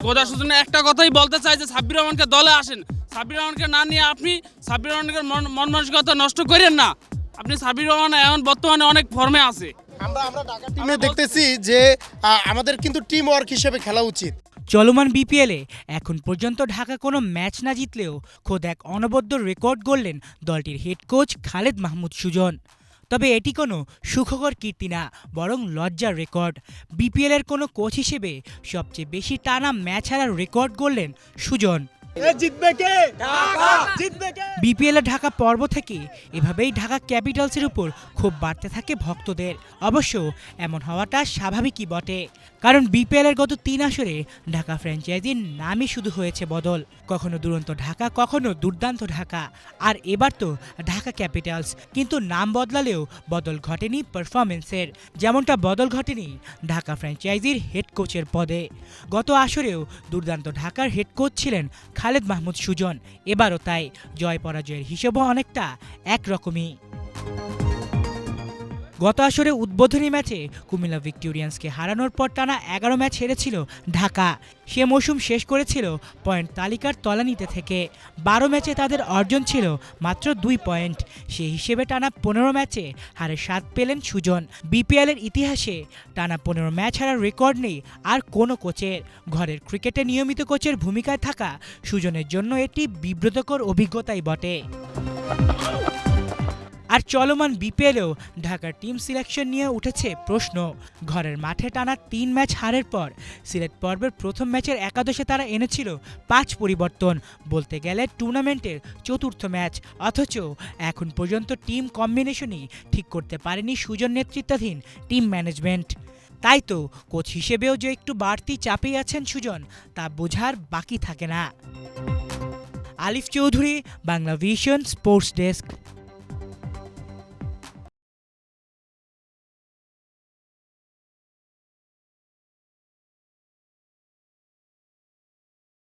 কোচা সুজন একটা কথাই বলতে চাই যে সাব্বির রহমানকে দলে আসেন। সাব্বির রহমানকে না নিয়ে আপনি সাব্বির রহমানকে মন মানসিকতা নষ্ট করেন না। আপনি সাব্বির রহমান এখন বর্তমানে অনেক ফর্মে আছে। আমরা ঢাকা টিমে দেখতেছি যে আমাদের কিন্তু টিম ওয়ার্ক হিসেবে খেলা উচিত। চলমান বিপিএলে এখন পর্যন্ত ঢাকা কোনো ম্যাচ না জিতলেও খোদ এক অনবদ্য রেকর্ড গড়লেন দলটির হেড কোচ খালেদ মাহমুদ সুজন। তবে এটি কোনো সুখকর কীর্তি না, বরং লজ্জার রেকর্ড। বিপিএলের কোনো কোচ হিসেবে সবচেয়ে বেশি টানা ম্যাচ হারার রেকর্ড গড়লেন সুজন। বিপিএলের ঢাকা পর্ব থেকে এভাবেই ঢাকা ক্যাপিটালসের উপর ক্ষোভ বাড়তে থাকে ভক্তদের। অবশ্য এমন হওয়াটা স্বাভাবিকই বটে, কারণ বিপিএলের গত 3 আসরে ঢাকা ফ্র্যাঞ্চাইজির নামই শুধু হয়েছে বদল। কখনো দুরন্ত ঢাকা, কখনো দুর্দান্ত ঢাকা, আর এবার তো ঢাকা ক্যাপিটালস। কিন্তু নাম বদলালেও বদল ঘটেনি পারফরমেন্সের, যেমনটা বদল ঘটেনি ঢাকা ফ্র্যাঞ্চাইজির হেড কোচের পদে। গত আসরেও দুর্দান্ত ঢাকার হেড কোচ ছিলেন খালেদ মাহমুদ সুজন, এবারও তাই। জয় পরাজয়ের হিসেবও অনেকটা একরকমই। গত আসরে উদ্বোধনী ম্যাচে কুমিল্লা ভিক্টোরিয়ান্সকে হারানোর পর টানা 11 ম্যাচ হেরেছিল ঢাকা। সে মৌসুম শেষ করেছিল পয়েন্ট তালিকার তলানিতে থেকে। 12 ম্যাচে তাদের অর্জন ছিল মাত্র 2 পয়েন্ট। সেই হিসেবে টানা 15 ম্যাচে হারের স্বাদ পেলেন সুজন। বিপিএলের ইতিহাসে টানা 15 ম্যাচ হারার রেকর্ড নেই আর কোনো কোচের। ঘরের ক্রিকেটে নিয়মিত কোচের ভূমিকায় থাকা সুজনের জন্য এটি বিব্রতকর অভিজ্ঞতাই বটে। আর চলমান বিপিএলেও ঢাকার টিম সিলেকশন নিয়ে উঠেছে প্রশ্ন। ঘরের মাঠে টানা 3 ম্যাচ হারের পর সিলেট পর্বের প্রথম ম্যাচের একাদশে তারা এনেছিল 5 পরিবর্তন, বলতে গেলে টুর্নামেন্টের চতুর্থ ম্যাচ। অথচ এখন পর্যন্ত টিম কম্বিনেশনই ঠিক করতে পারেনি সুজন নেতৃত্বাধীন টিম ম্যানেজমেন্ট। তাই তো কোচ হিসেবেও যে একটু বাড়তি চাপেই আছেন সুজন, তা বোঝার বাকি থাকে না। আলিফ Chowdhury, Bangla vision, sports desk.